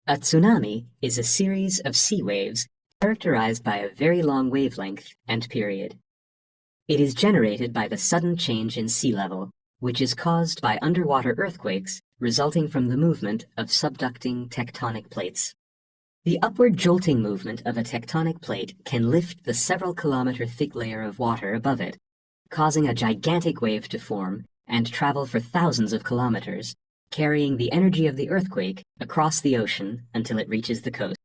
A tsunami is a series of sea waves characterized by a very long wavelength and period. It is generated by the sudden change in sea level, which is caused by underwater earthquakes resulting from the movement of subducting tectonic plates. The upward jolting movement of a tectonic plate can lift the several kilometer thick layer of water above it, causing a gigantic wave to form and travel for thousands of kilometers, carrying the energy of the earthquake across the ocean until it reaches the coast.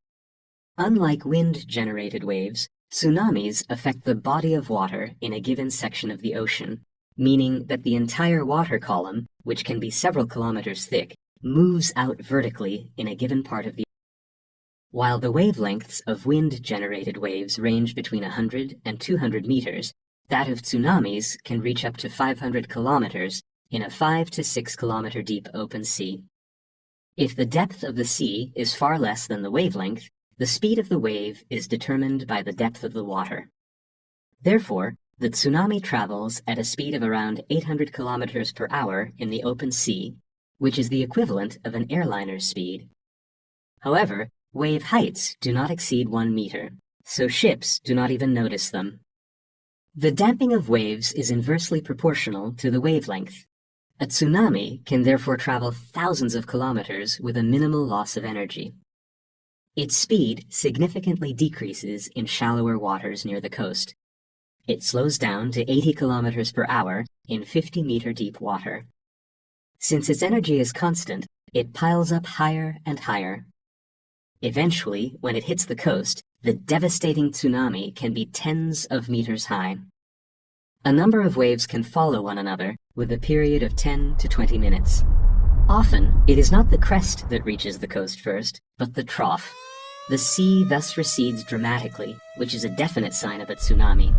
Unlike wind-generated waves, tsunamis affect the body of water in a given section of the ocean, meaning that the entire water column, which can be several kilometers thick, moves out vertically in a given part of the ocean. While the wavelengths of wind-generated waves range between 100 and 200 meters, that of tsunamis can reach up to 500 kilometers in a 5 to 6 kilometer deep open sea. If the depth of the sea is far less than the wavelength, the speed of the wave is determined by the depth of the water. Therefore, the tsunami travels at a speed of around 800 kilometers per hour in the open sea, which is the equivalent of an airliner's speed. However, wave heights do not exceed 1 meter, so ships do not even notice them. The damping of waves is inversely proportional to the wavelength. A tsunami can therefore travel thousands of kilometers with a minimal loss of energy. Its speed significantly decreases in shallower waters near the coast. It slows down to 80 kilometers per hour in 50-meter deep water. Since its energy is constant, it piles up higher and higher. Eventually, when it hits the coast, the devastating tsunami can be tens of meters high. A number of waves can follow one another with a period of 10 to 20 minutes. Often, it is not the crest that reaches the coast first, but the trough. The sea thus recedes dramatically, which is a definite sign of a tsunami.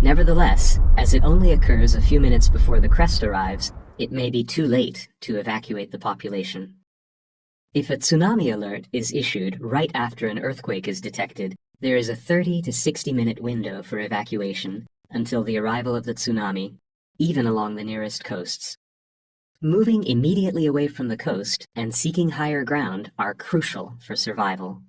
Nevertheless, as it only occurs a few minutes before the crest arrives, it may be too late to evacuate the population. If a tsunami alert is issued right after an earthquake is detected, there is a 30 to 60-minute window for evacuation until the arrival of the tsunami, even along the nearest coasts. Moving immediately away from the coast and seeking higher ground are crucial for survival.